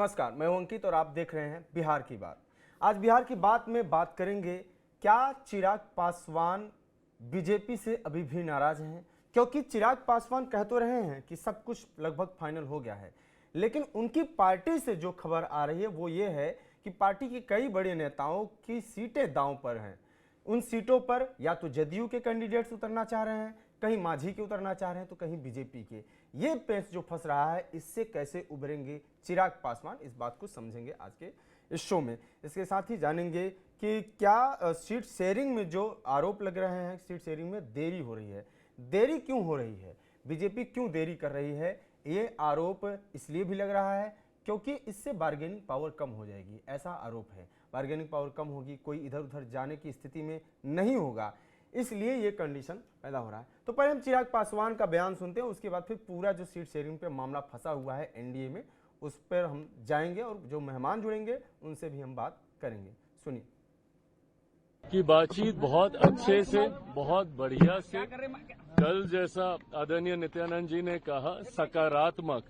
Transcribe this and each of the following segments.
नमस्कार, मैं हूं अंकित और आप देख रहे हैं बिहार की बात। आज बिहार की बात में बात करेंगे, क्या चिराग पासवान बीजेपी से अभी भी नाराज हैं? क्योंकि चिराग पासवान कह तो रहे हैं कि सब कुछ लगभग फाइनल हो गया है, लेकिन उनकी पार्टी से जो खबर आ रही है वो ये है कि पार्टी के कई बड़े नेताओं की सीटें दांव पर हैं। उन सीटों पर या तो जदयू के कैंडिडेट्स उतरना चाह रहे हैं, कहीं मांझी के उतरना चाह रहे हैं, तो कहीं बीजेपी के। ये पेच जो फंस रहा है, इससे कैसे उभरेंगे चिराग पासवान, इस बात को समझेंगे आज के इस शो में। इसके साथ ही जानेंगे कि क्या सीट शेयरिंग में जो आरोप लग रहे हैं, सीट शेयरिंग में देरी हो रही है, देरी क्यों हो रही है, बीजेपी क्यों देरी कर रही है। ये आरोप इसलिए भी लग रहा है क्योंकि इससे बार्गेनिंग पावर कम हो जाएगी, ऐसा आरोप है। बार्गेनिंग पावर कम होगी, कोई इधर उधर जाने की स्थिति में नहीं होगा, इसलिए ये कंडीशन पैदा हो रहा है। तो पहले हम चिराग पासवान का बयान सुनते हैं, उसके बाद फिर पूरा जो सीट शेयरिंग पे मामला फंसा हुआ है एनडीए में, उस पर हम जाएंगे और जो मेहमान जुड़ेंगे उनसे भी हम बात करेंगे। सुनिए। की बातचीत बहुत अच्छे से, बहुत बढ़िया से, कल जैसा आदरणीय नित्यानंद जी ने कहा, सकारात्मक,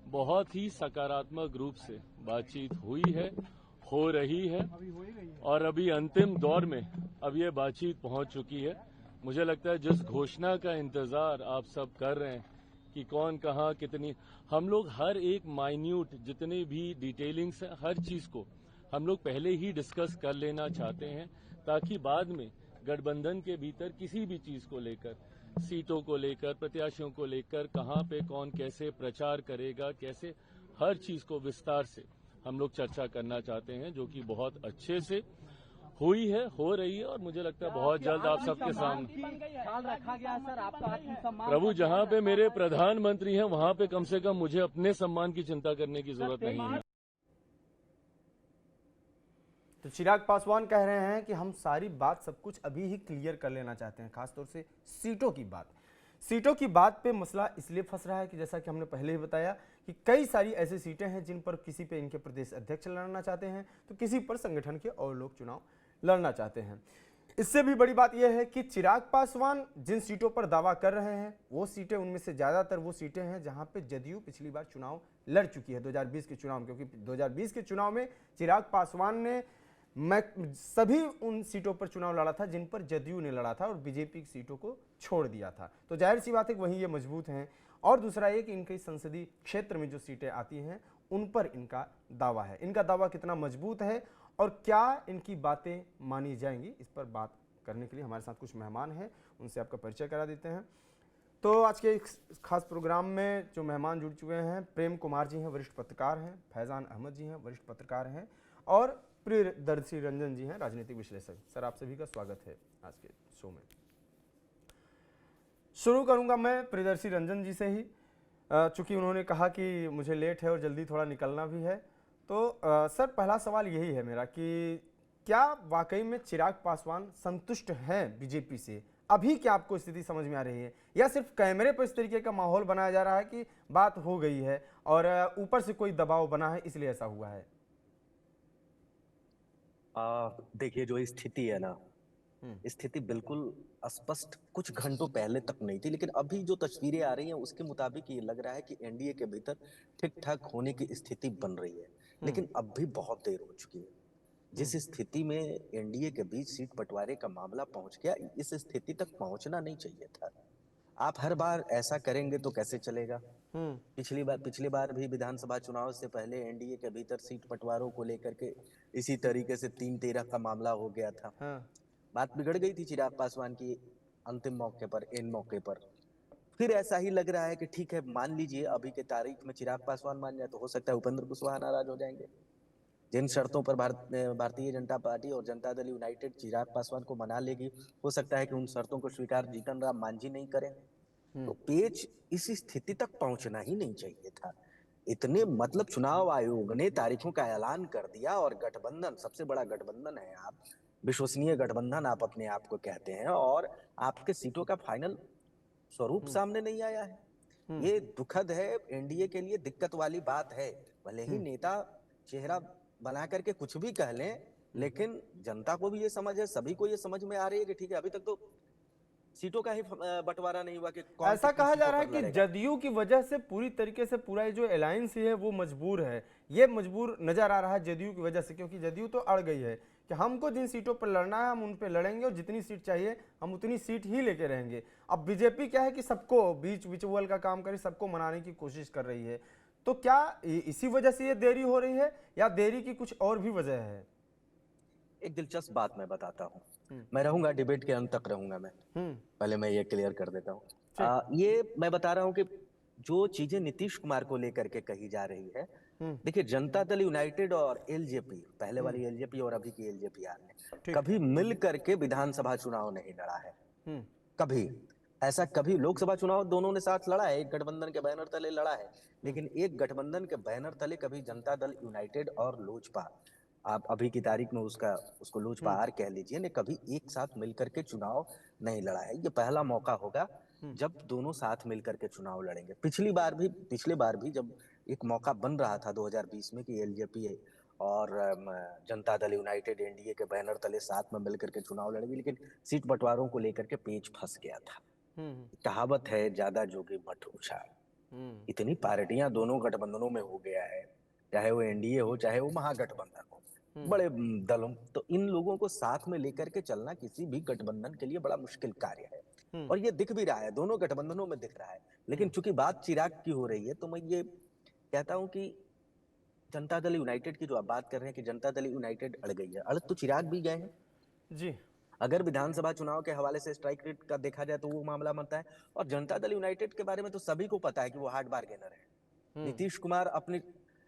बहुत ही सकारात्मक रूप से बातचीत हुई है, हो रही है और अभी अंतिम दौर में अब ये बातचीत पहुंच चुकी है। मुझे लगता है जिस घोषणा का इंतजार आप सब कर रहे हैं कि कौन कहां कितनी, हम लोग हर एक माइन्यूट जितने भी डिटेलिंग्स है, हर चीज को हम लोग पहले ही डिस्कस कर लेना चाहते हैं, ताकि बाद में गठबंधन के भीतर किसी भी चीज को लेकर, सीटों को लेकर, प्रत्याशियों को लेकर, कहां पे कौन कैसे प्रचार करेगा, कैसे, हर चीज को विस्तार से हम लोग चर्चा करना चाहते हैं, जो कि बहुत अच्छे से हुई है, हो रही है और मुझे लगता है बहुत जल्द आप सबके सामने ख्याल रखा गया सर आपका आत्मसम्मान। प्रभु, जहां पे मेरे प्रधानमंत्री हैं वहां पे कम से कम मुझे अपने सम्मान की चिंता करने की जरूरत नहीं है। तो चिराग पासवान कह रहे हैं कि हम सारी बात सब कुछ अभी ही क्लियर कर लेना चाहते हैं, खासतौर से सीटों की बात। सीटों की बात पे मसला इसलिए फंस रहा है कि जैसा कि हमने पहले ही बताया कि कई सारी ऐसी सीटें हैं जिन पर किसी पे इनके प्रदेश अध्यक्ष लड़ना चाहते हैं, तो किसी पर संगठन के और लोग चुनाव लड़ना चाहते हैं। इससे भी बड़ी बात यह है कि चिराग पासवान जिन सीटों पर दावा कर रहे हैं, वो सीटें, उनमें से ज़्यादातर वो सीटें हैं जहां पे जदयू पिछली बार चुनाव लड़ चुकी है 2020 के चुनाव में। क्योंकि 2020 के चुनाव में चिराग पासवान ने सभी उन सीटों पर चुनाव लड़ा था जिन पर जदयू ने लड़ा था और बीजेपी की सीटों को छोड़ दिया था। तो जाहिर सी बात है कि वहीं ये मजबूत हैं। और दूसरा ये कि इनके संसदीय क्षेत्र में जो सीटें आती हैं उन पर इनका दावा है। इनका दावा कितना मजबूत है और क्या इनकी बातें मानी जाएंगी, इस पर बात करने के लिए हमारे साथ कुछ मेहमान हैं, उनसे आपका परिचय करा देते हैं। तो आज के इस खास प्रोग्राम में जो मेहमान जुड़ चुके हैं, प्रेम कुमार जी हैं, वरिष्ठ पत्रकार हैं, फैजान अहमद जी हैं, वरिष्ठ पत्रकार हैं, और प्रियदर्शी रंजन जी हैं, राजनीतिक विश्लेषक। सर, आप सभी का स्वागत है आज के शो में। शुरू करूंगा मैं प्रियदर्शी रंजन जी से ही, चूंकि उन्होंने कहा कि मुझे लेट है और जल्दी थोड़ा निकलना भी है। तो सर, पहला सवाल यही है मेरा कि क्या वाकई में चिराग पासवान संतुष्ट हैं बीजेपी से? अभी क्या आपको स्थिति समझ में आ रही है, या सिर्फ कैमरे पर इस तरीके का माहौल बनाया जा रहा है कि बात हो गई है और ऊपर से कोई दबाव बना है इसलिए ऐसा हुआ है? देखिए, जो स्थिति है ना, स्थिति बिल्कुल स्पष्ट कुछ घंटों पहले तक नहीं थी, लेकिन अभी जो तस्वीरें आ रही हैं उसके मुताबिक ये लग रहा है कि एनडीए के भीतर ठीक ठाक होने की स्थिति बन रही है। लेकिन अब भी बहुत देर हो चुकी है। जिस स्थिति में एनडीए के बीच सीट बंटवारे का मामला पहुंच गया, इस स्थिति तक पहुंचना नहीं चाहिए था। आप हर बार ऐसा करेंगे तो कैसे चलेगा? पिछली बार भी विधानसभा चुनाव से पहले एनडीए के भीतर सीट बंटवारों को लेकर के इसी तरीके से 3-13 का मामला हो गया था। बात बिगड़ गई थी चिराग पासवान की अंतिम मौके पर, इन मौके पर। फिर ऐसा ही लग रहा है कि ठीक है, मान लीजिए अभी के तारीख में चिराग पासवान मान जाए तो हो सकता है उपेंद्र कुशवाहा नाराज हो जाएंगे। जिन शर्तों पर भारतीय जनता पार्टी और जनता दल यूनाइटेड चिराग पासवान को मना लेगी, हो सकता है कि उन शर्तों को स्वीकार जीतन राम मांझी नहीं करें। तो पेच इस स्थिति तक पहुंचना ही नहीं चाहिए था। इतने, मतलब चुनाव आयोग ने तारीखों का ऐलान कर दिया और गठबंधन, सबसे बड़ा गठबंधन है आप, विश्वसनीय गठबंधन आप अपने आप को कहते हैं, और आपके सीटों का फाइनल स्वरूप सामने नहीं आया है। ये दुखद है, एनडीए के लिए दिक्कत वाली बात है। भले ही नेता चेहरा बना करके कुछ भी कह लें, लेकिन जनता को भी ये समझ है, सभी को ये समझ में आ रही है कि ठीक है, अभी तक तो सीटों का ही बंटवारा नहीं हुआ कि कौन ऐसा कितनी कहा जा सीटों रहा है पर कि लड़ेगा। जदयू की वजह से पूरी तरीके से पूरा ये जो अलायंस है वो मजबूर है, ये मजबूर नजर आ रहा है जदयू की वजह से, क्योंकि जदयू तो अड़ गई है कि हमको जिन सीटों पर लड़ना है हम उन पर लड़ेंगे और जितनी सीट चाहिए हम उतनी सीट ही लेके रहेंगे। अब बीजेपी क्या है कि सबको बीच विचुअल का काम करे, सबको मनाने की कोशिश कर रही है। तो क्या इसी वजह से ये देरी हो रही है या देरी की कुछ और भी वजह है? एक दिलचस्प बात मैं बताता हूँ, मैं रहूंगा डिबेट के अंत तक रहूंगा मैं, पहले मैं ये क्लियर कर देता हूँ। ये मैं बता रहा हूँ कि जो चीजें नीतीश कुमार को लेकर के कही जा रही है, देखिए जनता दल यूनाइटेड और एलजेपी, पहले वाली एलजेपी और अभी की एलजेपीआर ने कभी मिल करके विधानसभा चुनाव नहीं लड़ा है। कभी ऐसा, कभी लोकसभा चुनाव दोनों ने साथ लड़ा है, एक गठबंधन के बैनर तले लड़ा है, लेकिन एक गठबंधन के बैनर तले कभी जनता दल यूनाइटेड और लोजपा, आप अभी की तारीख में उसको लोजपा आर कह लीजिए, ने कभी एक साथ मिलकर के चुनाव नहीं लड़ा है। ये पहला मौका होगा जब दोनों साथ मिलकर के चुनाव लड़ेंगे। पिछली बार भी जब एक मौका बन रहा था 2020 में कि एलजेपी और जनता दल यूनाइटेड एनडीए के बैनर तले साथ में मिलकर के चुनाव लड़ेगी, लेकिन सीट बंटवारों को लेकर के पेच फंस गया था। कहावत है, ज्यादा जोगे मत उछाल। इतनी पार्टियां दोनों गठबंधनों में हो गया है, चाहे वो एनडीए हो चाहे वो महागठबंधन हो, बड़े दलों, तो इन लोगों को साथ में लेकर के चलना किसी भी गठबंधन के लिए बड़ा मुश्किल कार्य है, और ये दिख भी रहा है, दोनों गठबंधनों में दिख रहा है। लेकिन चूंकि बात चिराग की हो रही है, तो मैं ये कहता हूं कि जनता दल यूनाइटेड की जो आप बात कर रहे हैं कि जनता दल यूनाइटेड अड़ गई है, अड़ तो चिराग भी गए हैं जी। अगर विधानसभा चुनाव के हवाले से स्ट्राइक रेट का देखा जाए तो वो मामला बनता है। और जनता दल यूनाइटेड के बारे में तो सभी को पता है कि वो हार्ड बार्गेनर है। नीतीश कुमार अपनी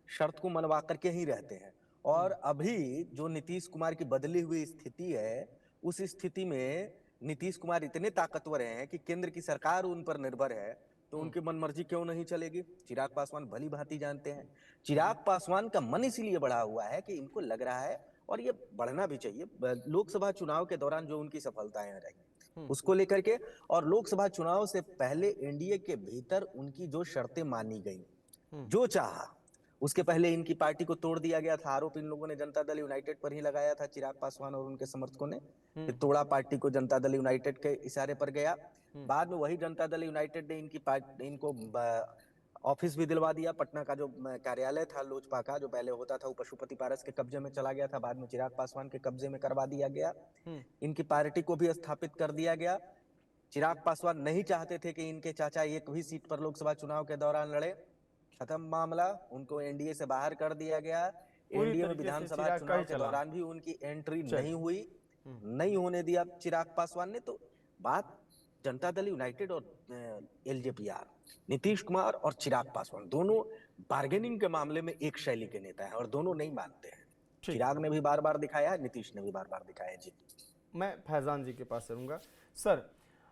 शर्त को मनवा करके ही रहते हैं, और अभी जो नीतीश कुमार की बदली हुई स्थिति है, उस स्थिति में नीतीश कुमार इतने ताकतवर हैं कि केंद्र की सरकार उन पर निर्भर है, तो उनकी मनमर्जी क्यों नहीं चलेगी। चिराग पासवान भली भांति जानते हैं। चिराग पासवान का मन इसीलिए बढ़ा हुआ है कि इनको लग रहा है, और ये बढ़ना भी चाहिए, लोकसभा चुनाव के दौरान जो उनकी सफलताएं रही उसको लेकर के, और लोकसभा चुनाव से पहले एनडीए के भीतर उनकी जो शर्तें मानी गई, जो चाहा, उसके पहले इनकी पार्टी को तोड़ दिया गया था। आरोप इन लोगों ने जनता दल यूनाइटेड पर ही लगाया था, चिराग पासवान और उनके समर्थकों ने, कि तोड़ा पार्टी को जनता दल यूनाइटेड के इशारे पर गया। बाद में वही जनता दल यूनाइटेड ने इनको ऑफिस भी दिलवा दिया। पटना का जो कार्यालय था लोजपा का, जो पहले होता था, वो पशुपति पारस के कब्जे में चला गया था, बाद में चिराग पासवान के कब्जे में करवा दिया गया। इनकी पार्टी को भी स्थापित कर दिया गया। चिराग पासवान नहीं चाहते थे कि इनके चाचा एक भी सीट पर लोकसभा चुनाव के दौरान लड़े। खत्म मामला, उनको एनडीए से बाहर कर दिया गया। एनडीए में विधानसभा चुनाव के दौरान भी उनकी एंट्री नहीं हुई, नहीं होने दिया चिराग पासवान ने। तो बात जनता दल यूनाइटेड और एलजेपीआर, नीतीश कुमार और चिराग पासवान दोनों बार्गेनिंग के मामले में एक शैली के नेता हैं, और दोनों नहीं मानते हैं। चिराग ने भी बार बार दिखाया है, नीतीश ने भी बार बार दिखाया है। जी, मैं फैजान जी के पास चलूंगा। सर,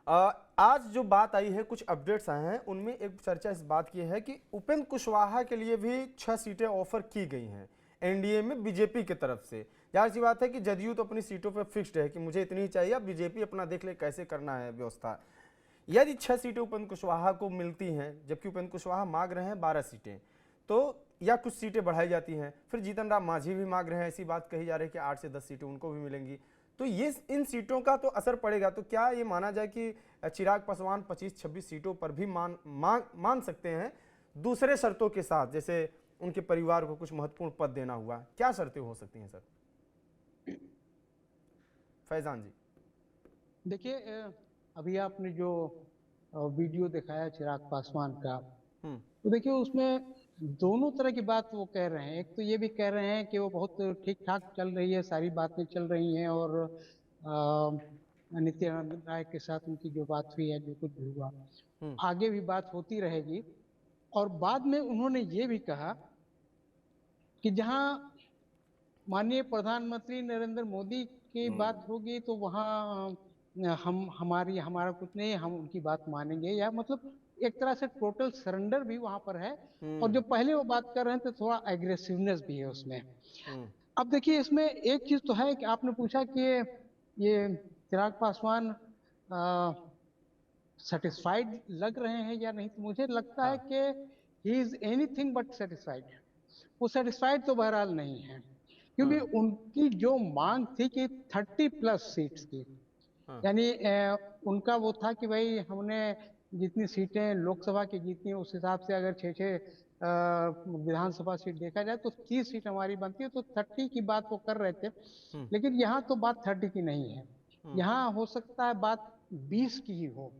आज जो बात आई है, कुछ अपडेट्स आए हैं, उनमें एक चर्चा इस बात की है कि उपेंद्र कुशवाहा के लिए भी 6 सीटें ऑफर की गई हैं एनडीए में बीजेपी की तरफ से। जाहिर सी बात है कि जदयू तो अपनी सीटों पर फिक्स्ड है कि मुझे इतनी ही चाहिए, अब बीजेपी अपना देख ले कैसे करना है व्यवस्था। यदि 6 सीटें उपेंद्र कुशवाहा को मिलती हैं, जबकि उपेंद्र कुशवाहा मांग रहे हैं 12 सीटें, तो या कुछ सीटें बढ़ाई जाती हैं, फिर जीतन राम मांझी भी मांग रहे हैं, ऐसी बात कही जा रही है कि 8 से 10 सीटें उनको भी मिलेंगी, तो ये इन सीटों का तो असर पड़ेगा। तो क्या ये माना जाए कि चिराग पासवान 25-26 सीटों पर भी मान सकते हैं दूसरे शर्तों के साथ, जैसे उनके परिवार को कुछ महत्वपूर्ण पद देना हुआ? क्या शर्तें हो सकती हैं सर? फैजान जी, देखिए, अभी आपने जो वीडियो दिखाया चिराग पासवान का, तो देखिए उसमें दोनों तरह की बात वो कह रहे हैं। एक तो ये भी कह रहे हैं कि वो बहुत ठीक ठाक चल रही है, सारी बातें चल रही हैं, और नित्यानंद राय के साथ उनकी जो बात हुई है, जो कुछ भी हुआ, आगे भी बात होती रहेगी। और बाद में उन्होंने ये भी कहा कि जहां माननीय प्रधानमंत्री नरेंद्र मोदी की बात होगी तो वहाँ हमारा कुछ नहीं, हम उनकी बात मानेंगे, या मतलब एक तरह से टोटल सरेंडर भी वहां पर है। और जो पहले वो बात कर रहे हैं तो थोड़ा एग्रेसिवनेस भी है उसमें। अब देखिए, इसमें एक चीज तो है कि आपने पूछा कि ये चिराग पासवान सेटिस्फाइड लग रहे हैं या नहीं, तो मुझे लगता है कि he is anything but satisfied. वो सेटिस्फाइड तो बहरहाल नहीं है, क्योंकि उनकी जो मांग थी कि 30+ सीट्स की, यानी उनका वो था कि भाई हमने जितनी सीटें लोकसभा की जीती हैं उस हिसाब से अगर 6-6 विधानसभा सीट देखा जाए तो 30 सीट हमारी बनती है, तो 30 की बात वो कर रहे थे। लेकिन यहाँ तो बात 30 की नहीं है, यहाँ हो सकता है बात 20 की ही हो,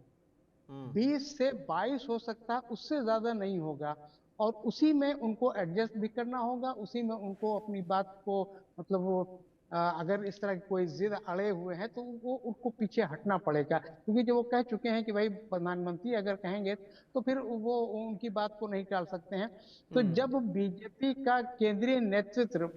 20 से 22 हो सकता है, उससे ज्यादा नहीं होगा। और उसी में उनको एडजस्ट भी करना होगा, उसी में उनको अपनी बात को मतलब वो अगर इस तरह की कोई जिद अड़े हुए हैं तो वो उनको पीछे हटना पड़ेगा, क्योंकि जो वो कह चुके हैं कि भाई प्रधानमंत्री अगर कहेंगे तो फिर वो उनकी बात को नहीं टाल सकते हैं। तो जब बीजेपी का केंद्रीय नेतृत्व,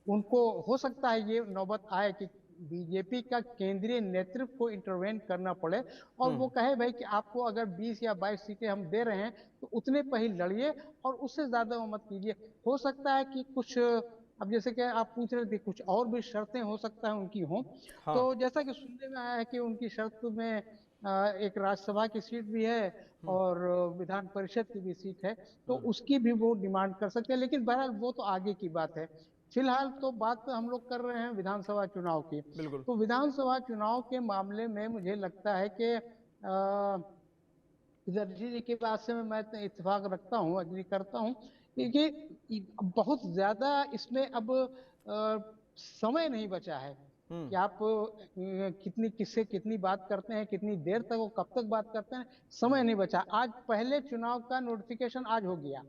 उनको हो सकता है ये नौबत आए कि बीजेपी का केंद्रीय नेतृत्व को इंटरवेन करना पड़े और वो कहे भाई कि आपको अगर 20 या 22 सीटें हम दे रहे हैं तो उतने पर ही लड़िए और उससे ज्यादा वो मत कीजिए। हो सकता है कि कुछ, अब जैसे कि आप पूछ रहे थे, कुछ और भी शर्तें हो सकता है उनकी हों। हाँ। तो जैसा कि सुनने में आया है कि उनकी शर्त में एक राज्यसभा की सीट भी है और विधान परिषद की भी सीट है, तो उसकी भी वो डिमांड कर सकते हैं, लेकिन बहरहाल वो तो आगे की बात है। फिलहाल तो बात हम लोग कर रहे हैं विधानसभा चुनाव की। बिल्कुल। तो विधानसभा चुनाव के मामले में मुझे लगता है कि एनर्जी जी की बात से मैं इत्तेफाक रखता हूँ, अग्री करता हूँ, क्योंकि बहुत ज्यादा इसमें अब समय नहीं बचा है कि आप कितनी किससे कितनी बात करते हैं, कितनी देर तक वो कब तक बात करते हैं, समय नहीं बचा। आज पहले चुनाव का नोटिफिकेशन आज हो गया,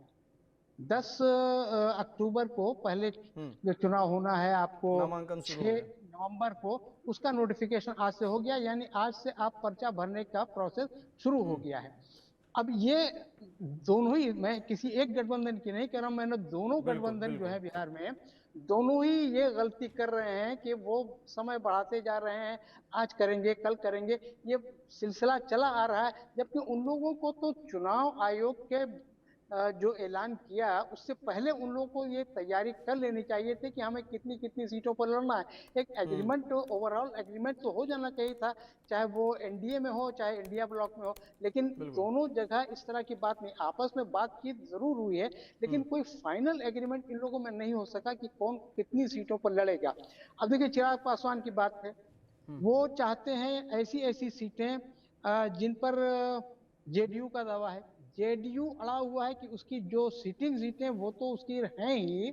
10 अक्टूबर को पहले जो चुनाव होना है आपको नामांकन शुरू हो 6 गया। नवंबर को, उसका नोटिफिकेशन आज से हो गया, यानी आज से आप पर्चा भरने का प्रोसेस शुरू हो गया है। अब ये दोनों ही, मैं किसी एक गठबंधन की नहीं कह रहा हूं, मैंने दोनों गठबंधन जो है बिहार में, दोनों ही ये गलती कर रहे हैं कि वो समय बढ़ाते जा रहे हैं, आज करेंगे कल करेंगे, ये सिलसिला चला आ रहा है। जबकि उन लोगों को तो चुनाव आयोग के जो ऐलान किया उससे पहले उन लोगों को ये तैयारी कर लेनी चाहिए थी कि हमें कितनी कितनी सीटों पर लड़ना है। एक एग्रीमेंट, ओवरऑल एग्रीमेंट तो हो जाना चाहिए था, चाहे वो एनडीए में हो चाहे इंडिया ब्लॉक में हो, लेकिन दोनों जगह इस तरह की बात नहीं, आपस में बातचीत जरूर हुई है लेकिन कोई फाइनल एग्रीमेंट इन लोगों में नहीं हो सका कि कौन कितनी सीटों पर लड़ेगा। अब देखिए चिराग पासवान की बात है, वो चाहते हैं ऐसी ऐसी सीटें जिन पर जेडीयू का दावा है, जेडीयू अड़ा हुआ है कि उसकी जो सिटिंग सीटें वो तो उसकी हैं ही,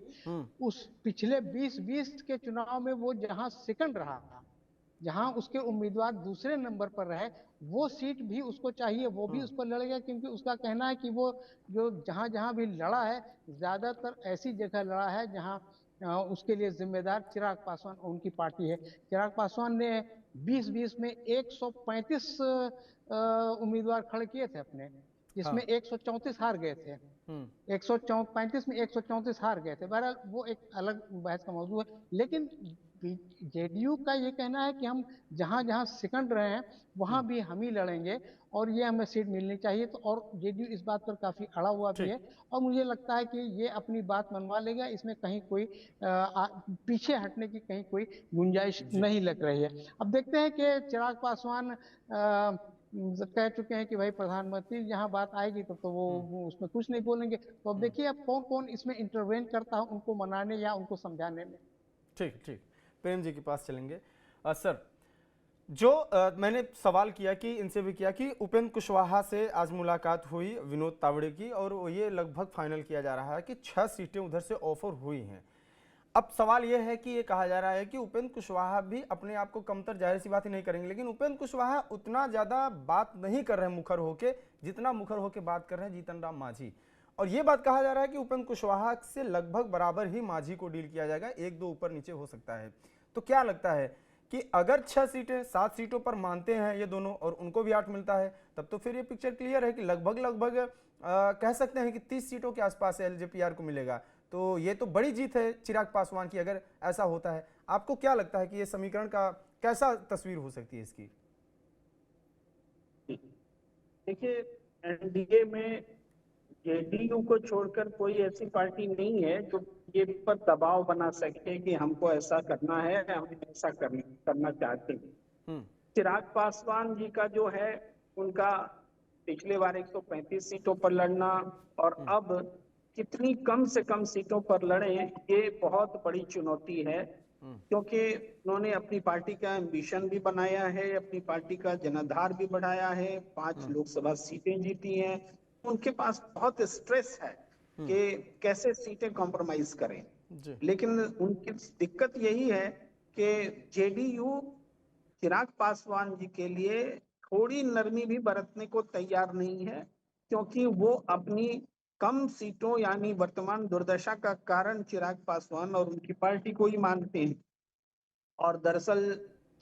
उस पिछले 2020 के चुनाव में वो जहां सेकंड रहा था, जहां उसके उम्मीदवार दूसरे नंबर पर रहे, वो सीट भी उसको चाहिए, वो भी उस पर लड़ेगा, क्योंकि उसका कहना है कि वो जो जहां जहां भी लड़ा है ज्यादातर ऐसी जगह लड़ा है जहां उसके लिए जिम्मेदार चिराग पासवान और उनकी पार्टी है। चिराग पासवान ने 2020 में 135 उम्मीदवार खड़े किए थे अपने, जिसमें 134 हार गए थे, 135 में 134 हार गए थे। बहरहाल वो एक अलग बहस का मौजू है, लेकिन जेडीयू का ये कहना है कि हम जहां जहां सेकंड रहे हैं वहां भी हम ही लड़ेंगे और ये हमें सीट मिलनी चाहिए। तो और जेडीयू इस बात पर काफी अड़ा हुआ भी है और मुझे लगता है कि ये अपनी बात मनवा लेगा, इसमें कहीं कोई पीछे हटने की कहीं कोई गुंजाइश नहीं लग रही है। अब देखते हैं कि चिराग पासवान कह चुके हैं कि भाई प्रधानमंत्री जहां बात आएगी तो वो उसमें कुछ नहीं बोलेंगे। तो अब देखिए अब कौन कौन इसमें इंटरवेन करता है उनको मनाने या उनको समझाने में। ठीक ठीक, प्रेम जी के पास चलेंगे। सर, जो मैंने सवाल किया कि इनसे भी किया कि उपेंद्र कुशवाहा से आज मुलाकात हुई विनोद तावड़े की और ये लगभग फाइनल किया जा रहा है कि 6 सीटें उधर से ऑफर हुई हैं। अब सवाल यह है कि ये कहा जा रहा है कि उपेंद्र कुशवाहा भी अपने आप को कमतर, जाहिर सी बात ही नहीं करेंगे, लेकिन उपेंद्र कुशवाहा उतना ज़्यादा बात नहीं कर रहे हैं मुखर होके जितना मुखर होके बात कर रहे हैं जीतन राम मांझी। और ये बात कहा जा रहा है कि उपेंद्र कुशवाहा से लगभग बराबर ही मांझी को डील किया जाएगा, 1-2 ऊपर नीचे हो सकता है। तो क्या लगता है कि अगर 6 सीटें 7 सीटों पर मानते हैं ये दोनों और उनको भी 8 मिलता है, तब तो फिर ये पिक्चर क्लियर है कि लगभग कह सकते हैं कि 30 सीटों के आसपास एलजेपीआर को मिलेगा। तो ये तो बड़ी जीत है चिराग पासवान की अगर ऐसा होता है। आपको क्या लगता है कि ये समीकरण का कैसा तस्वीर हो सकती है इसकी? देखिए, एनडीए में जेडीयू को छोड़कर कोई ऐसी पार्टी नहीं है जो ये पर दबाव बना सके कि हमको ऐसा करना है, हम ऐसा करना चाहते हैं। चिराग पासवान जी का जो है उनका पिछले बार 135 सीटों पर लड़ना और अब कितनी कम से कम सीटों पर लड़े, ये बहुत बड़ी चुनौती है। क्योंकि उन्होंने अपनी पार्टी का एम्बिशन भी बनाया है, अपनी पार्टी का जनाधार भी बढ़ाया है, 5 लोकसभा सीटें जीती हैं। उनके पास बहुत स्ट्रेस है कि कैसे सीटें कॉम्प्रोमाइज करें। जी। लेकिन उनकी दिक्कत यही है कि जेडीयू चिराग पासवान जी के लिए थोड़ी नरमी भी बरतने को तैयार नहीं है, क्योंकि वो अपनी कम सीटों यानी वर्तमान दुर्दशा का कारण चिराग पासवान और उनकी पार्टी को ही मानते हैं। और दरअसल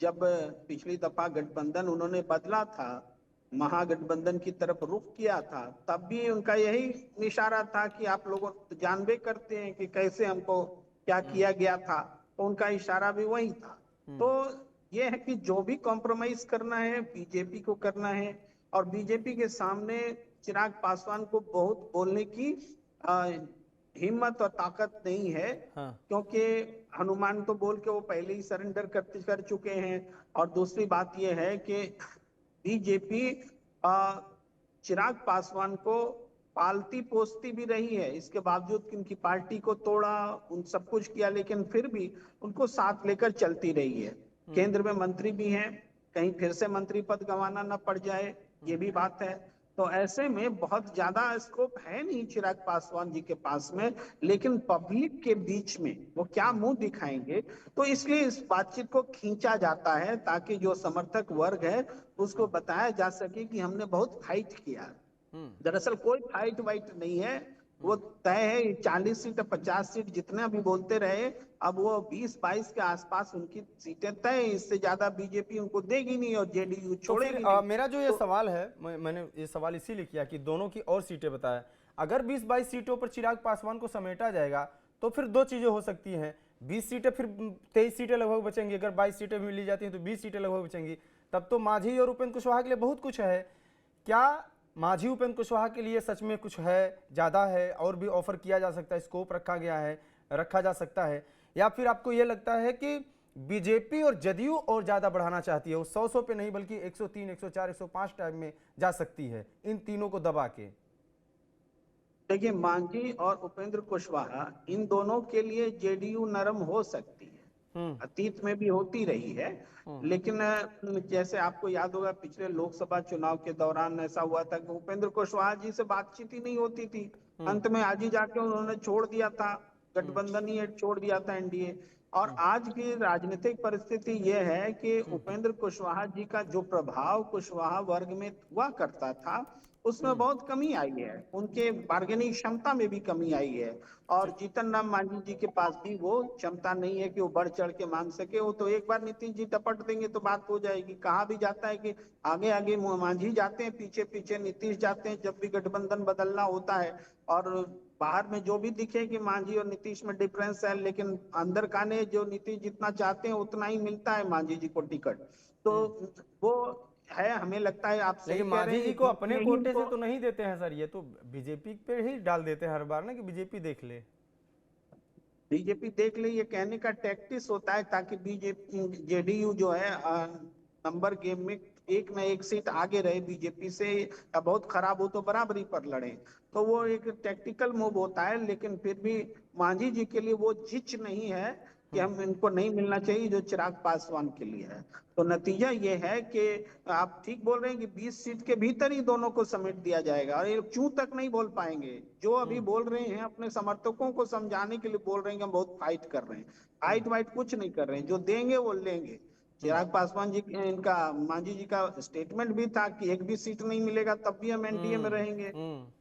जब पिछली दफा गठबंधन उन्होंने बदला था, महागठबंधन की तरफ रुख किया था, तब भी उनका यही इशारा था कि आप लोग जानबे करते हैं कि कैसे हमको क्या किया गया था, तो उनका इशारा भी वही था। तो ये है कि जो भी कॉम्प्रोमाइज करना है बीजेपी को करना है, और बीजेपी के सामने चिराग पासवान को बहुत बोलने की हिम्मत और ताकत नहीं है। हाँ। क्योंकि हनुमान तो बोल के वो पहले ही सरेंडर कर चुके हैं। और दूसरी बात ये है कि बीजेपी चिराग पासवान को पालती पोसती भी रही है, इसके बावजूद कि उनकी पार्टी को तोड़ा, उन सब कुछ किया, लेकिन फिर भी उनको साथ लेकर चलती रही है। केंद्र में मंत्री भी हैं, कहीं फिर से मंत्री पद गंवाना न पड़ जाए, ये भी बात है। तो ऐसे में बहुत ज्यादा स्कोप है नहीं चिराग पासवान जी के पास में, लेकिन पब्लिक के बीच में वो क्या मुंह दिखाएंगे, तो इसलिए इस बातचीत को खींचा जाता है ताकि जो समर्थक वर्ग है उसको बताया जा सके कि हमने बहुत फाइट किया। दरअसल कोई फाइट वाइट नहीं है, वो तय है 40 सीट 50 सीट जितने अभी बोलते रहे, अब वो 20-22 के आसपास उनकी सीटें तय, इससे ज्यादा बीजेपी उनको देगी नहीं और जेडीयू तो छोड़ेगी फिर नहीं। मेरा जो ये सवाल है, मैंने ये सवाल इसीलिए किया कि दोनों की और सीटें बताया, अगर 20-22 सीटों पर चिराग पासवान को समेटा जाएगा तो फिर दो चीजें हो सकती हैं, 20 सीटें, फिर 23 सीटें लगभग बचेंगी। अगर 22 सीटें मिली जाती हैं तो 20 सीटें लगभग बचेंगी। तब तो मांझी और उपेंद्र कुशवाहा के लिए बहुत कुछ है। क्या मांझी उपेंद्र कुशवाहा के लिए सच में कुछ है, ज़्यादा है, और भी ऑफर किया जा सकता है, स्कोप रखा जा सकता है, या फिर आपको ये लगता है कि बीजेपी और जदयू और ज़्यादा बढ़ाना चाहती है, वो 100 पे नहीं बल्कि 103, 104, 105 टाइप में जा सकती है इन तीनों को दबा के? देखिए, मांझी और उपेंद्र कुशवाहा इन दोनों के लिए जेडीयू नरम हो सकती है, अतीत में भी होती रही है। लेकिन जैसे आपको याद होगा पिछले लोकसभा चुनाव के दौरान ऐसा हुआ था कि उपेंद्र कुशवाहा जी से बातचीत ही नहीं होती थी, अंत में आज ही जाके उन्होंने छोड़ दिया था, गठबंधन ही छोड़ दिया था, एनडीए। और आज की राजनीतिक परिस्थिति ये है कि उपेंद्र कुशवाहा जी का जो प्रभाव कुशवाहा वर्ग में हुआ करता था उसमें बहुत कमी आई है, उनके बार्गेनिंग क्षमता में भी कमी आई है। और जीतन राम मांझी जी के पास भी वो क्षमता नहीं है कि वो बढ़ चढ़ के मांग सके। वो तो एक बार नीतीश जी टपट देंगे तो बात हो जाएगी। कहा भी जाता है कि आगे आगे मांझी जाते हैं, पीछे पीछे नीतीश जाते हैं जब भी गठबंधन बदलना होता है। और बाहर में जो भी दिखे कि मांझी और नीतीश में डिफरेंस है, लेकिन अंदर खाने जो नीतीश जितना चाहते हैं उतना ही मिलता है मांझी जी को टिकट। तो वो है, हमें लगता है आप सही लेकिन कह रहे मांझी हैं, जी को बीच अपने में ही कोटे से उनको- तो नहीं देते हैं सर, ये तो बीजेपी पे ही डाल देते हैं हर बार ना कि बीजेपी देख ले। बीजेपी देख ले, ये कहने का टैक्टिस होता है ताकि बीजेपी जेडीयू जो है नंबर गेम में एक न एक सीट आगे रहे बीजेपी से, या बहुत खराब हो तो बराबरी पर लड़े। तो वो एक टैक्टिकल मूव होता है, लेकिन फिर भी मांझी जी के लिए वो जिच नहीं है कि हम इनको नहीं मिलना चाहिए जो चिराग पासवान के लिए है। तो नतीजा ये है कि आप ठीक बोल रहे हैं कि 20 सीट के भीतर ही दोनों को समेट दिया जाएगा, और ये चूं तक नहीं बोल पाएंगे। जो अभी बोल रहे हैं अपने समर्थकों को समझाने के लिए बोल रहे हैं कि हम बहुत फाइट कर रहे हैं, फाइट वाइट कुछ नहीं कर रहे हैं, जो देंगे वो लेंगे। चिराग पासवान जी इनका मांझी जी का स्टेटमेंट भी था कि एक भी सीट नहीं मिलेगा तब भी हम एनडीए में रहेंगे।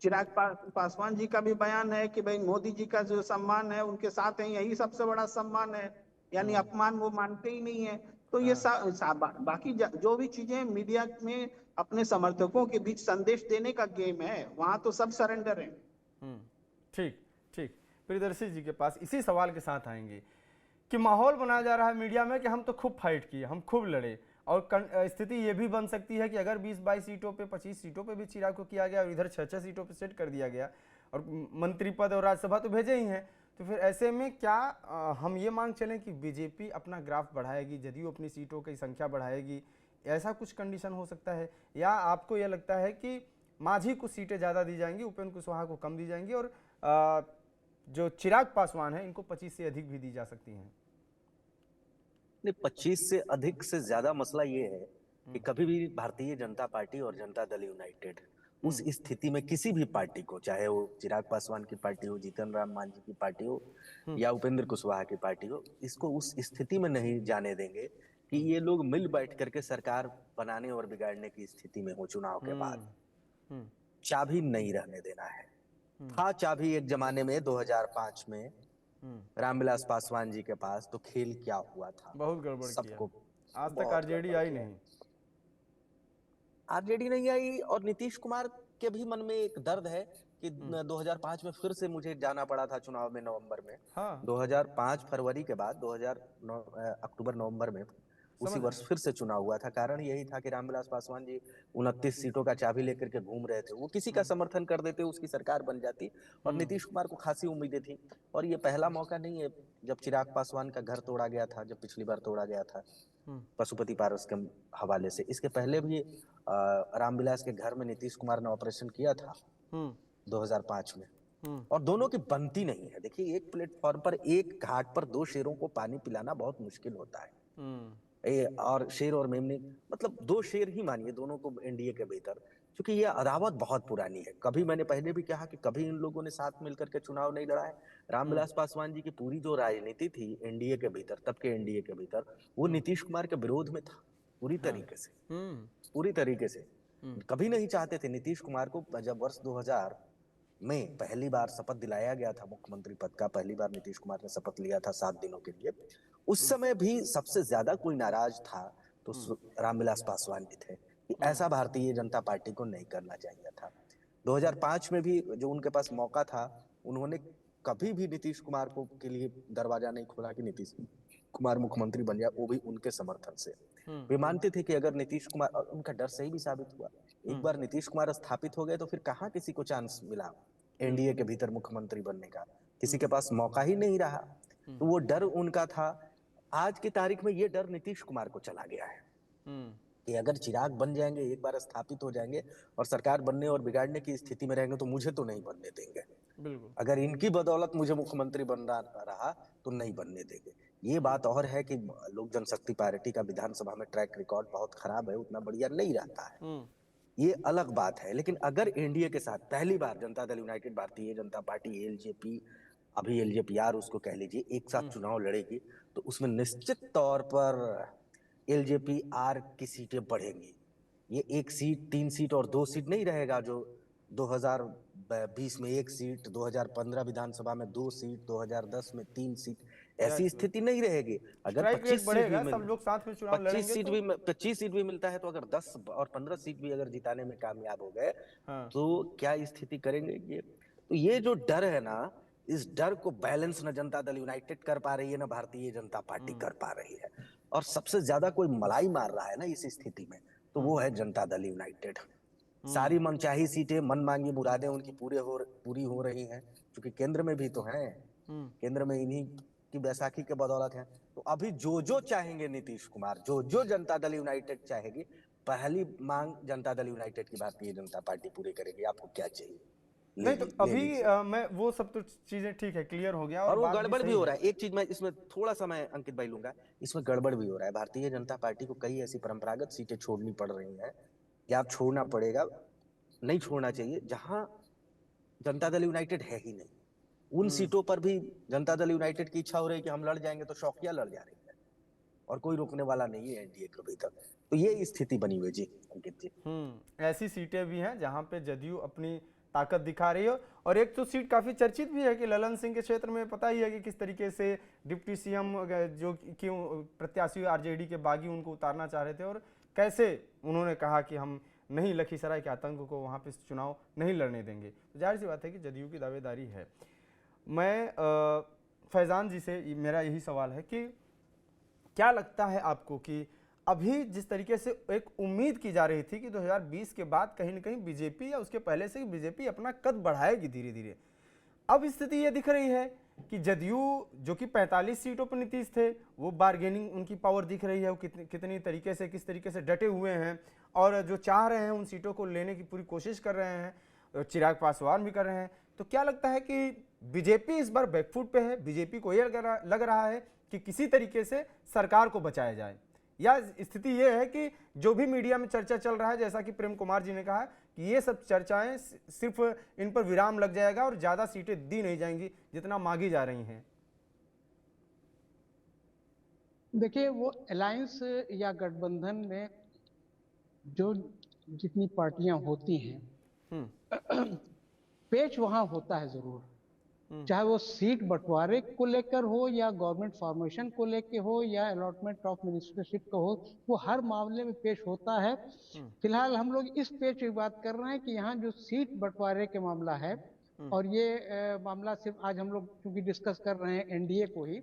चिराग पासवान जी का भी बयान है कि भाई मोदी जी का जो सम्मान है उनके साथ है, यही सबसे बड़ा सम्मान है, यानी अपमान वो मानते ही नहीं है। तो ये बाकी जो भी चीजें मीडिया में अपने समर्थकों के बीच संदेश देने का गेम है, वहां तो सब सरेंडर है। ठीक ठीक, प्रियदर्शी जी के पास इसी सवाल के साथ आएंगे कि माहौल बनाया जा रहा है मीडिया में कि हम तो खूब फाइट किए, हम खूब लड़े, और स्थिति ये भी बन सकती है कि अगर 20-22 सीटों पे 25 सीटों पे भी चिराग को किया गया और इधर 6-6 सीटों पे सेट कर दिया गया और मंत्री पद और राज्यसभा तो भेजे ही हैं, तो फिर ऐसे में क्या हम ये मांग चलें कि बीजेपी अपना ग्राफ बढ़ाएगी, जदयू अपनी सीटों की संख्या बढ़ाएगी, ऐसा कुछ कंडीशन हो सकता है? या आपको यह लगता है कि मांझी को सीटें ज़्यादा दी जाएंगी, उपेंद्र कुशवाहा को कम दी जाएंगी, और जो चिराग पासवान है इनको 25 से अधिक भी दी जा सकती हैं? नहीं, 25 से अधिक से ज्यादा मसला ये है कि कभी भी भारतीय जनता पार्टी और जनता दल यूनाइटेड उस स्थिति में किसी भी पार्टी को, चाहे वो चिराग पासवान की पार्टी हो, जीतन राम मांझी की पार्टी हो या उपेंद्र कुशवाहा की पार्टी हो, इसको उस स्थिति में नहीं जाने देंगे कि ये लोग मिल बैठ करके सरकार बनाने और बिगाड़ने की स्थिति में हो चुनाव के बाद। चाबी नहीं रहने देना है। था चाबी एक जमाने में 2005 में रामविलास पासवान जी के पास, तो खेल क्या हुआ था, बहुत गड़बड़ सबको किया। आज तक बहुत आरजेडी आई नहीं। आरजेडी नहीं आई, और नीतीश कुमार के भी मन में एक दर्द है कि 2005 में फिर से मुझे जाना पड़ा था चुनाव में नवंबर में। हाँ। 2005 फरवरी के बाद 2009 अक्टूबर नवंबर में उसी वर्ष फिर से चुनाव हुआ था। कारण यही था कि रामविलास पासवान जी 29 सीटों का चाबी लेकर के घूम रहे थे। वो किसी का समर्थन कर देते, उसकी सरकार बन जाती, और नीतीश कुमार को खासी उम्मीदें थी। और ये पहला मौका नहीं है जब चिराग पासवान का घर तोड़ा गया था, जब पिछली बार तोड़ा गया था पशुपति पारस के हवाले से। इसके पहले भी रामविलास के घर में नीतीश कुमार ने ऑपरेशन किया था 2005 में, और दोनों की बनती नहीं है। देखिए, एक प्लेटफॉर्म पर, एक घाट पर दो शेरों को पानी पिलाना बहुत मुश्किल होता है। और शेर और मेमने, मतलब दो शेर ही मानिए दोनों को एनडीए के भीतर, क्योंकि ये अदावत बहुत पुरानी है। कभी मैंने पहले भी कहा कि कभी इन लोगों ने साथ मिलकर के चुनाव नहीं लड़ा है। रामविलास पासवान जी की पूरी जो राजनीति थी एनडीए के भीतर, तब के एनडीए के भीतर, वो नीतीश कुमार के विरोध में था पूरी तरीके से, पूरी तरीके से। कभी नहीं चाहते थे नीतीश कुमार को। जब वर्ष 2000 में पहली बार शपथ दिलाया गया था मुख्यमंत्री पद का, पहली बार नीतीश कुमार ने शपथ लिया था 7 दिनों के लिए, उस समय भी सबसे ज्यादा कोई नाराज था तो रामविलास पासवान जी थे कि ऐसा भारतीय जनता पार्टी को नहीं करना चाहिए था। 2005 में भी जो उनके पास मौका था, उन्होंने कभी भी नीतीश कुमार को के लिए दरवाजा नहीं खोला कि नीतीश कुमार मुख्यमंत्री बन जाए, वो भी उनके समर्थन से। वे मानते थे कि अगर नीतीश कुमार, और उनका डर सही भी साबित हुआ, एक बार नीतीश कुमार स्थापित हो गए तो फिर कहाँ किसी को चांस मिला एनडीए के भीतर मुख्यमंत्री बनने का, किसी के पास मौका ही नहीं रहा। तो वो डर उनका था। आज की तारीख में ये डर नीतीश कुमार को चला गया है कि अगर चिराग बन जाएंगे, एक बार स्थापित हो जाएंगे और सरकार बनने और बिगाड़ने की स्थिति में रहेंगे, तो मुझे तो नहीं बनने देंगे। बिल्कुल। अगर इनकी बदौलत मुझे मुख्यमंत्री बनना रहा तो नहीं बनने देंगे। ये बात और है कि लोक जनशक्ति पार्टी का विधानसभा में ट्रैक रिकॉर्ड बहुत खराब है, उतना बढ़िया नहीं रहता है, ये अलग बात है। लेकिन अगर एनडीए के साथ पहली बार Janata Dal United, Bharatiya Janata party, LJP, अभी एलजेपी आर उसको कह लीजिए, एक साथ चुनाव लड़ेगी, तो उसमें निश्चित तौर पर एलजेपी आर की सीटें बढ़ेंगी। ये 1 सीट, 3 सीट और 2 सीट नहीं रहेगा जो 2020 में 1 सीट, 2015 विधानसभा में 2 सीट, 2010 में 3 सीट, ऐसी स्थिति नहीं रहेगी। अगर 25 सीट भी मिलता है, तो अगर 10 और 15 सीट भी अगर जिताने में कामयाब हो गए, तो क्या स्थिति करेंगे ये? तो ये जो डर है ना, इस डर को बैलेंस न जनता दल यूनाइटेड कर पा रही है, न भारतीय जनता पार्टी कर पा रही है। और सबसे ज्यादा कोई मलाई मार रहा है ना इस स्थिति में, तो वो है जनता दल यूनाइटेड। सारी मनचाही सीटें, मन मांगी मुरादें उनकी पूरी हो रही हैं, क्योंकि केंद्र में भी तो हैं, केंद्र में इन्हीं की बैसाखी के बदौलत है। तो अभी जो चाहेंगे नीतीश कुमार, जो जनता दल यूनाइटेड चाहेगी, पहली मांग जनता दल यूनाइटेड की भारतीय जनता पार्टी पूरी करेगी। आपको क्या चाहिए? नहीं तो अभी मैं वो सब तो चीजें ठीक है, क्लियर हो गया। और वो गड़बड़ भी हो रहा है। एक चीज मैं इसमें थोड़ा सा मैं अंकित भाई लूंगा, इसमें गड़बड़ भी हो रहा है। भारतीय जनता पार्टी को कई ऐसी परंपरागत सीटें छोड़नी पड़ रही हैं, या आप छोड़ना पड़ेगा, नहीं छोड़ना चाहिए, जहां जनता दल यूनाइटेड है ही नहीं। उन सीटों पर भी जनता दल यूनाइटेड की इच्छा हो रही है कि हम लड़ जाएंगे, तो शौकिया लड़ जा रही है और कोई रोकने वाला नहीं है एनडीए के भीतर। तो ये स्थिति बनी हुई जी अंकित जी। ऐसी सीटें भी हैं जहां पे जदयू अपनी ताकत दिखा रही है। और एक तो सीट काफी चर्चित भी है कि ललन सिंह के क्षेत्र में पता ही है कि किस तरीके से डिप्टी सीएम जो क्यों प्रत्याशी आरजेडी के बागी उनको उतारना चाह रहे थे, और कैसे उन्होंने कहा कि हम नहीं लखीसराय के आतंक को वहाँ पे चुनाव नहीं लड़ने देंगे। तो जाहिर सी बात है कि जदयू की दावेदारी है। मैं फैज़ान जी से मेरा यही सवाल है कि क्या लगता है आपको कि अभी जिस तरीके से एक उम्मीद की जा रही थी कि 2020 के बाद कहीं ना कहीं बीजेपी या उसके पहले से ही बीजेपी अपना कद बढ़ाएगी धीरे धीरे, अब स्थिति ये दिख रही है कि जदयू जो कि 45 सीटों पर नीतीश थे, वो बार्गेनिंग उनकी पावर दिख रही है, वो कितनी तरीके से किस तरीके से डटे हुए हैं, और जो चाह रहे हैं उन सीटों को लेने की पूरी कोशिश कर रहे हैं, चिराग पासवान भी कर रहे हैं। तो क्या लगता है कि बीजेपी इस बार बैकफुट पे है? बीजेपी को ये लग रहा है कि किसी तरीके से सरकार को बचाया जाए, या स्थिति ये है कि जो भी मीडिया में चर्चा चल रहा है, जैसा कि प्रेम कुमार जी ने कहा कि ये सब चर्चाएं सिर्फ इन पर विराम लग जाएगा और ज़्यादा सीटें दी नहीं जाएंगी जितना मांगी जा रही हैं? देखिए, वो अलायंस या गठबंधन में जो जितनी पार्टियां होती हैं, पेच वहां होता है जरूर, चाहे वो सीट बंटवारे को लेकर हो या गवर्नमेंट फॉर्मेशन को लेकर हो या अलॉटमेंट ऑफ मिनिस्टरशिप का हो, वो हर मामले में पेश होता है। फिलहाल हम लोग इस पेच की बात कर रहे हैं कि यहाँ जो सीट बंटवारे के मामला है, और ये मामला सिर्फ आज हम लोग क्योंकि डिस्कस कर रहे हैं एनडीए को ही,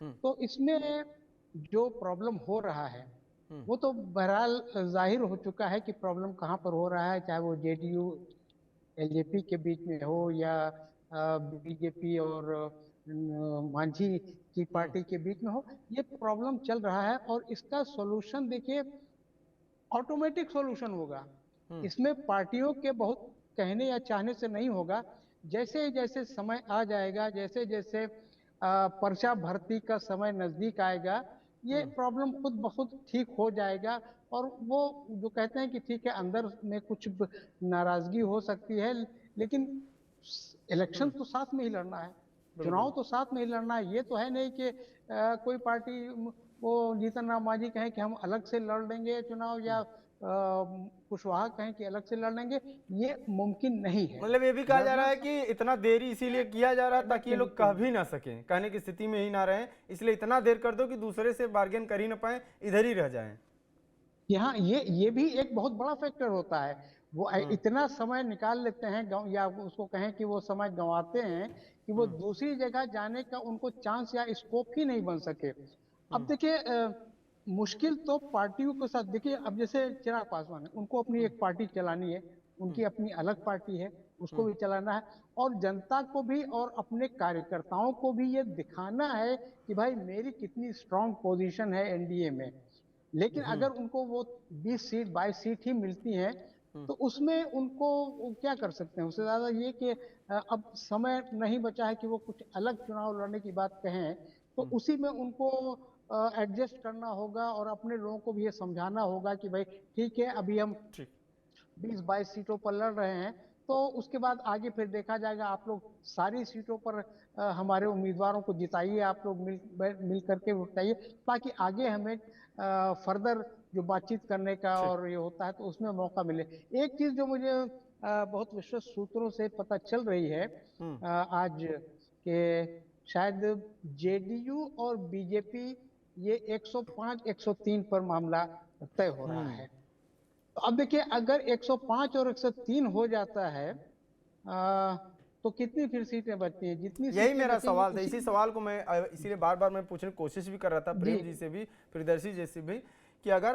तो इसमें जो प्रॉब्लम हो रहा है वो तो बहरहाल जाहिर हो चुका है कि प्रॉब्लम कहाँ पर हो रहा है, चाहे वो जेडीयू एलजेपी के बीच में हो या बीजेपी और मांझी की पार्टी के बीच में हो, ये प्रॉब्लम चल रहा है। और इसका सॉल्यूशन देखिए ऑटोमेटिक सॉल्यूशन होगा, इसमें पार्टियों के बहुत कहने या चाहने से नहीं होगा। जैसे जैसे समय आ जाएगा, जैसे जैसे पर्चा भर्ती का समय नजदीक आएगा, ये प्रॉब्लम खुद ब खुद ठीक हो जाएगा। और वो जो कहते हैं कि ठीक है अंदर में कुछ नाराजगी हो सकती है, लेकिन इलेक्शन तो साथ में ही लड़ना है, चुनाव तो साथ में ही लड़ना है। ये तो है नहीं कि कोई पार्टी वो जीतन राम मांझी कहें कि हम अलग से लड़ लेंगे चुनाव, या कुशवाहा कहें कि अलग से लड़ लेंगे, ये मुमकिन नहीं है। मतलब ये भी कहा जा रहा है कि इतना देरी इसीलिए किया जा रहा है ताकि ये लोग कह भी ना सकें, कहने की स्थिति में ही ना रहें, इसलिए इतना देर कर दो कि दूसरे से बार्गेन कर ही ना पाए, इधर ही रह जाएं। यहाँ ये भी एक बहुत बड़ा फैक्टर होता है। वो इतना समय निकाल लेते हैं, या उसको कहें कि वो समय गंवाते हैं कि वो दूसरी जगह जाने का उनको चांस या स्कोप ही नहीं बन सके। अब देखिए मुश्किल तो पार्टियों के साथ, देखिए अब जैसे चिराग पासवान है, उनको अपनी एक पार्टी चलानी है, उनकी अपनी अलग पार्टी है, उसको भी चलाना है, और जनता को भी और अपने कार्यकर्ताओं को भी ये दिखाना है कि भाई मेरी कितनी स्ट्रांग पोजीशन है एनडीए में। लेकिन अगर उनको वो 20 सीट 22 सीट ही मिलती हैं तो उसमें उनको वो क्या कर सकते हैं। उससे ज्यादा ये कि अब समय नहीं बचा है कि वो कुछ अलग चुनाव लड़ने की बात कहें, तो उसी में उनको एडजस्ट करना होगा और अपने लोगों को भी ये समझाना होगा कि भाई ठीक है अभी हम 20-22 सीटों पर लड़ रहे हैं, तो उसके बाद आगे फिर देखा जाएगा। आप लोग सारी सीटों पर हमारे उम्मीदवारों को जिताइए, आप लोग मिल करके उठाइए, ताकि आगे हमें फर्दर जो बातचीत करने का और ये होता है तो उसमें मौका मिले। एक चीज जो मुझे बहुत विश्वस्त सूत्रों से पता चल रही है आज के, शायद जेडीयू और बीजेपी ये 105-103 पर मामला तय हो रहा है। तो अब देखिए अगर 105 और 103 हो जाता है तो कितनी फिर सीटें बचती हैं, जितनी यही मेरा सवाल था, इसी सवाल को मैं इसीलिए बार बार मैं पूछने की कोशिश भी कर रहा था प्रेम जी से भी, प्रियदर्शी जी से भी, कि अगर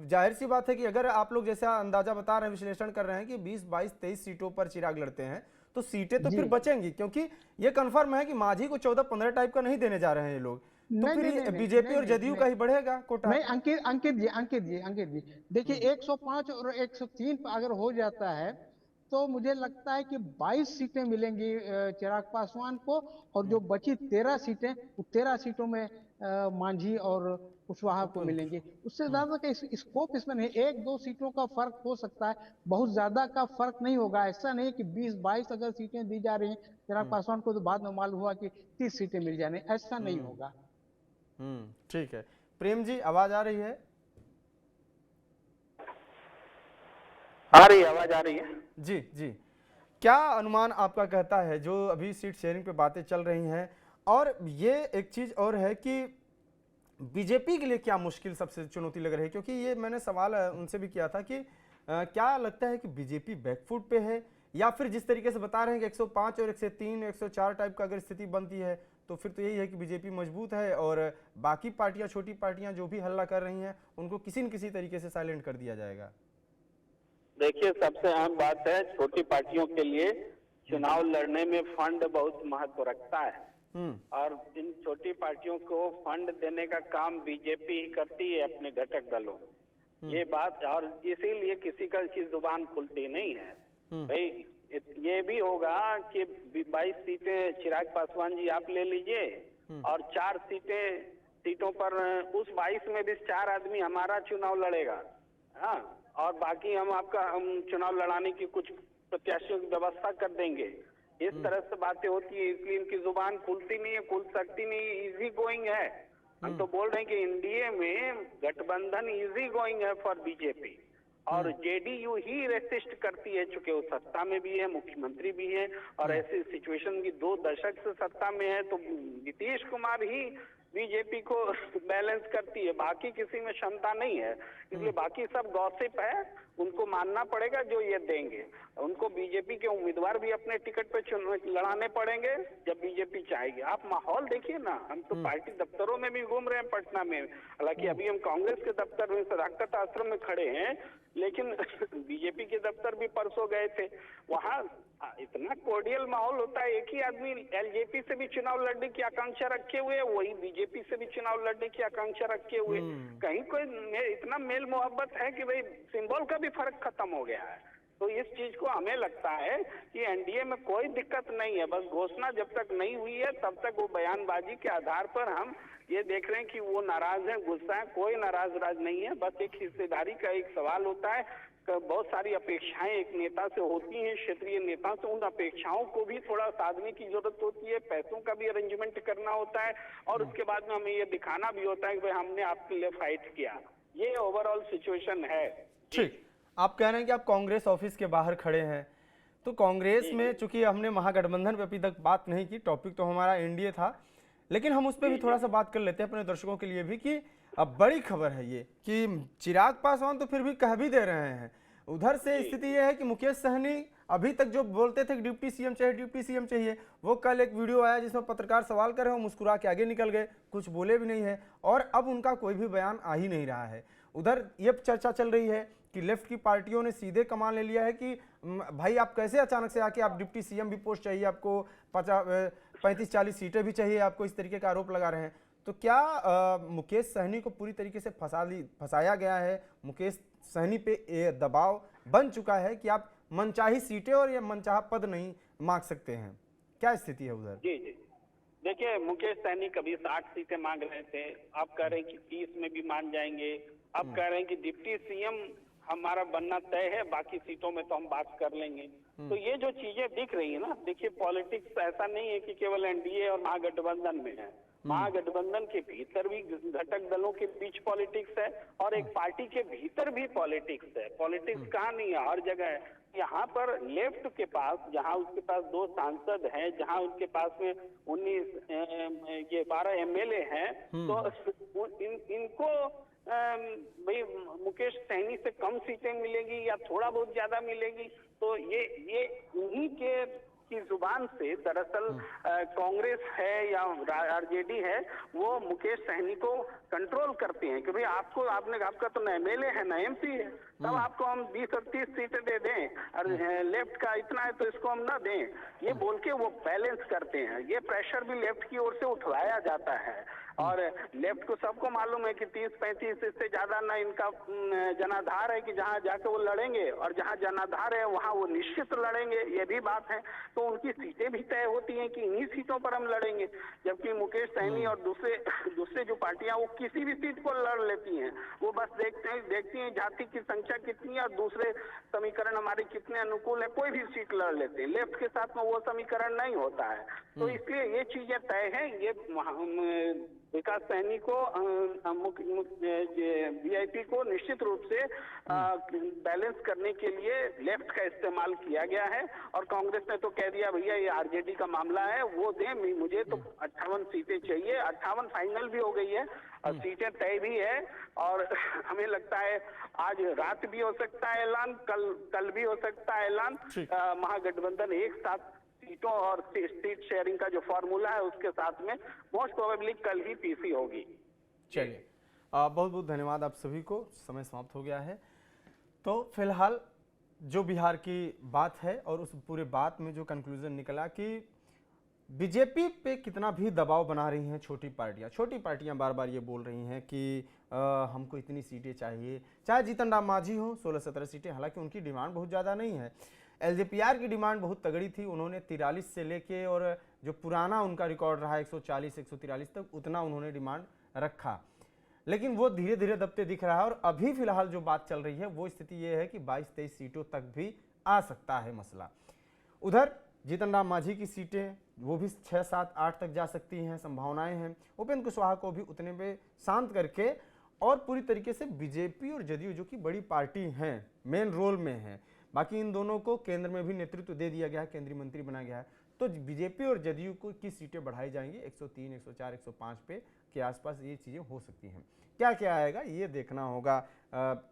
जाहिर सी बात है कि अगर आप लोग जैसा अंदाजा बता रहे हैं, विश्लेषण कर रहे हैं कि 20, 22, 23 सीटों पर चिराग लड़ते हैं, तो सीटें तो फिर बचेंगी, क्योंकि ये कंफर्म है कि मांझी को 14-15 टाइप का नहीं देने जा रहे हैं ये लोग, तो फिर बीजेपी और जदयू का ही बढ़ेगा कोटा। नहीं अंकित जी देखिए 105 और 103 अगर हो जाता है तो मुझे लगता है कि 22 सीटें मिलेंगी चिराग पासवान को, और जो बची 13 सीटें, 13 सीटों में मांझी और कुशवाहा को मिलेंगी। उससे ज्यादा का स्कोप इसमें नहीं, 1-2 सीटों का फर्क हो सकता है, बहुत ज्यादा का फर्क नहीं होगा। ऐसा नहीं कि 20-22 अगर सीटें दी जा रही हैं चिराग पासवान को तो बाद में मालूम हुआ कि 30 सीटें मिल जाने, ऐसा नहीं होगा। ठीक है। प्रेम जी आवाज आ रही है? आवाज आ रही है जी जी। क्या अनुमान आपका कहता है जो अभी सीट शेयरिंग पे बातें चल रही हैं, और ये एक चीज और है कि बीजेपी के लिए क्या मुश्किल सबसे चुनौती लग रही है, क्योंकि ये मैंने सवाल उनसे भी किया था कि क्या लगता है कि बीजेपी बैकफुट पे है, या फिर जिस तरीके से बता रहे हैं कि 105 और 103 104 टाइप का अगर स्थिति बनती है तो फिर तो यही है कि बीजेपी मजबूत है और बाकी पार्टियां, छोटी पार्टियां जो भी हल्ला कर रही हैं उनको किसी न किसी तरीके से साइलेंट कर दिया जाएगा। देखिए सबसे अहम बात है, छोटी पार्टियों के लिए चुनाव लड़ने में फंड बहुत महत्व रखता है, और इन छोटी पार्टियों को फंड देने का काम बीजेपी ही करती है अपने घटक दलों, ये बात, और इसीलिए किसी का की जुबान खुलती नहीं है। भाई ये भी होगा कि 22 सीटें चिराग पासवान जी आप ले लीजिए और 4 सीटों पर उस 22 में भी 4 आदमी हमारा चुनाव लड़ेगा। हाँ, और बाकी हम चुनाव लड़ाने की कुछ प्रत्याशियों की व्यवस्था कर देंगे। इस तरह से बातें होती है, इसलिए इनकी जुबान खुलती नहीं है, खुल सकती नहीं, इजी गोइंग है। हम तो बोल रहे हैं कि एनडीए में गठबंधन इजी गोइंग है फॉर बीजेपी, और जेडीयू ही रेसिस्ट करती है, चूंकि वो सत्ता में भी है, मुख्यमंत्री भी है, और ऐसी सिचुएशन की 2 दशक से सत्ता में है, तो नीतीश कुमार ही बीजेपी को बैलेंस करती है, बाकी किसी में क्षमता नहीं है। इसलिए बाकी सब गॉसिप है, उनको मानना पड़ेगा जो ये देंगे। उनको बीजेपी के उम्मीदवार भी अपने टिकट पे लड़ाने पड़ेंगे जब बीजेपी चाहेगी। आप माहौल देखिए ना, हम तो पार्टी दफ्तरों में भी घूम रहे हैं पटना में, हालांकि अभी हम कांग्रेस के दफ्तर में सदाकत आश्रम में खड़े हैं, लेकिन बीजेपी के दफ्तर भी परसों गए थे। वहाँ इतना कोर्डियल माहौल होता है, एक ही आदमी एलजेपी से भी चुनाव लड़ने की आकांक्षा रखे हुए, वही बीजेपी से भी चुनाव लड़ने की आकांक्षा रखे हुए। कहीं कोई इतना मेल मोहब्बत है कि भाई सिंबल का भी फर्क खत्म हो गया है। तो इस चीज को हमें लगता है कि एनडीए में कोई दिक्कत नहीं है, बस घोषणा जब तक नहीं हुई है तब तक वो बयानबाजी के आधार पर हम ये देख रहे हैं कि वो नाराज हैं, गुस्सा है। कोई नाराज नहीं है, बस एक हिस्सेदारी का एक सवाल होता है। बहुत सारी अपेक्षाएं एक नेता से होती हैं, क्षेत्रीय नेता से, उन अपेक्षाओं को भी थोड़ा साधने की जरूरत होती है, पैसों का भी अरेंजमेंट करना होता है, और उसके बाद में हमें ये दिखाना भी होता है कि भाई हमने आपके लिए फाइट किया। ये ओवरऑल सिचुएशन है। ठीक, आप कह रहे हैं कि आप कांग्रेस ऑफिस के बाहर खड़े हैं, तो कांग्रेस में चूंकि हमने महागठबंधन पे अभी तक बात नहीं की, टॉपिक तो हमारा एनडीए था, लेकिन हम उस पर भी थोड़ा सा बात कर लेते हैं अपने दर्शकों के लिए भी कि अब बड़ी खबर है ये कि चिराग पासवान तो फिर भी कह भी दे रहे हैं। उधर से स्थिति यह है कि मुकेश सहनी अभी तक जो बोलते थे कि डिप्टी सीएम चाहिए, वो कल एक वीडियो आया जिसमें पत्रकार सवाल कर रहे हैं, वो मुस्कुरा के आगे निकल गए, कुछ बोले भी नहीं है, और अब उनका कोई भी बयान आ ही नहीं रहा है। उधर ये चर्चा चल रही है कि लेफ्ट की पार्टियों ने सीधे कमान ले लिया है कि भाई आप कैसे अचानक से आके आप डिप्टी सीएम भी पोस्ट चाहिए, आपको 35-40 सीटें भी चाहिए, आपको इस तरीके का आरोप लगा रहे हैं। तो क्या मुकेश सहनी को पूरी तरीके से फंसाया गया है? मुकेश सहनी पे ये दबाव बन चुका है कि आप मनचाही सीटें और या मनचाहा पद नहीं मांग सकते हैं, क्या स्थिति है उधर? जी जी, देखिए मुकेश सहनी कभी 60 सीटें मांग रहे थे, आप कह रहे हैं कि 30 में भी मान जाएंगे, आप कह रहे हैं कि डिप्टी सीएम हमारा बनना तय है, बाकी सीटों में तो हम बात कर लेंगे। तो ये जो चीजें दिख रही है ना, देखिए पॉलिटिक्स ऐसा नहीं है कि केवल एनडीए और महागठबंधन में है, महागठबंधन के भीतर भी घटक दलों के बीच पॉलिटिक्स है, और एक पार्टी के भीतर भी पॉलिटिक्स है। पॉलिटिक्स कहाँ नहीं है, हर जगह है। यहाँ पर लेफ्ट के पास, जहाँ उसके पास 2 सांसद हैं, जहाँ उनके पास में 12 एमएलए हैं, तो इनको भाई मुकेश सहनी से कम सीटें मिलेगी या थोड़ा बहुत ज्यादा मिलेगी, तो ये इन्हीं की जुबान से दरअसल कांग्रेस है या आरजेडी है, वो मुकेश सहनी को कंट्रोल करते हैं कि भाई आपका तो न एमएलए है न एमपी है, तब आपको हम 20 और 30 सीटें दे दें, और लेफ्ट का इतना है तो इसको हम ना दें, ये बोल के वो बैलेंस करते हैं। ये प्रेशर भी लेफ्ट की ओर से उठवाया जाता है, और लेफ्ट को सबको मालूम है कि 30-35 इससे ज्यादा ना इनका जनाधार है कि जहां जाके वो लड़ेंगे, और जहां जनाधार है वहां वो निश्चित लड़ेंगे, ये भी बात है। तो उनकी सीटें भी तय होती हैं कि इन्हीं सीटों पर हम लड़ेंगे, जबकि मुकेश सहनी और दूसरे जो पार्टियां वो किसी भी सीट को लड़ लेती हैं, वो बस देखती हैं जाति की संख्या कितनी है और दूसरे समीकरण हमारे कितने अनुकूल है, कोई भी सीट लड़ लेते हैं। लेफ्ट के साथ में वो समीकरण नहीं होता है, तो इसलिए ये चीजें तय है। ये विकास सहनी को वीआईपी को निश्चित रूप से बैलेंस करने के लिए लेफ्ट का इस्तेमाल किया गया है, और कांग्रेस ने तो कह दिया भैया ये आरजेडी का मामला है, वो दें, मुझे तो 58 सीटें चाहिए। 58 फाइनल भी हो गई है और सीटें तय भी है, और हमें लगता है आज रात भी हो सकता है ऐलान, कल भी हो सकता है ऐलान। महागठबंधन एक साथ सीटों और सीट शेयरिंग का जो फॉर्मूला है उसके साथ में मोस्ट प्रोबेबली कल ही पीसी होगी। चलिए, बहुत बहुत धन्यवाद आप सभी को, समय समाप्त हो गया है। तो फिलहाल जो बिहार की बात है और उस पूरे बात में जो कंक्लूजन निकला कि बीजेपी पे कितना भी दबाव बना रही हैं छोटी पार्टियां बार बार ये बोल रही हैं कि हमको इतनी सीटें चाहिए, चाहे जीतन राम मांझी हो 16-17 सीटें, हालांकि उनकी डिमांड बहुत ज़्यादा नहीं है। एलजेपीआर की डिमांड बहुत तगड़ी थी, उन्होंने 43 से लेके और जो पुराना उनका रिकॉर्ड रहा 140-143 तक उतना उन्होंने डिमांड रखा, लेकिन वो धीरे धीरे दबते दिख रहा है। और अभी फिलहाल जो बात चल रही है वो स्थिति ये है कि 22-23 सीटों तक भी आ सकता है मसला। उधर जीतन राम मांझी की सीटें वो भी 6, 7, 8 तक जा सकती हैं, संभावनाएं हैं। उपेंद्र कुशवाहा को भी उतने पे शांत करके और पूरी तरीके से बीजेपी और जदयू जो कि बड़ी पार्टी हैं, मेन रोल में है, बाकी इन दोनों को केंद्र में भी नेतृत्व दे दिया गया है, केंद्रीय मंत्री बनाया गया है, तो बीजेपी और जदयू को की सीटें बढ़ाई जाएंगी 103, 104, 105 पे के आसपास ये चीज़ें हो सकती हैं। क्या क्या आएगा ये देखना होगा,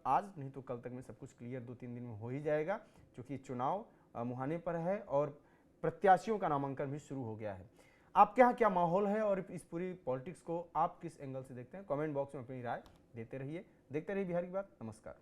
आज नहीं तो कल तक में सब कुछ क्लियर 2-3 दिन में हो ही जाएगा, क्योंकि चुनाव मुहाने पर है और प्रत्याशियों का नामांकन भी शुरू हो गया है। आपके यहाँ क्या माहौल है और इस पूरी पॉलिटिक्स को आप किस एंगल से देखते हैं? कमेंट बॉक्स में अपनी राय देते रहिए। देखते रहिए बिहार की बात। नमस्कार।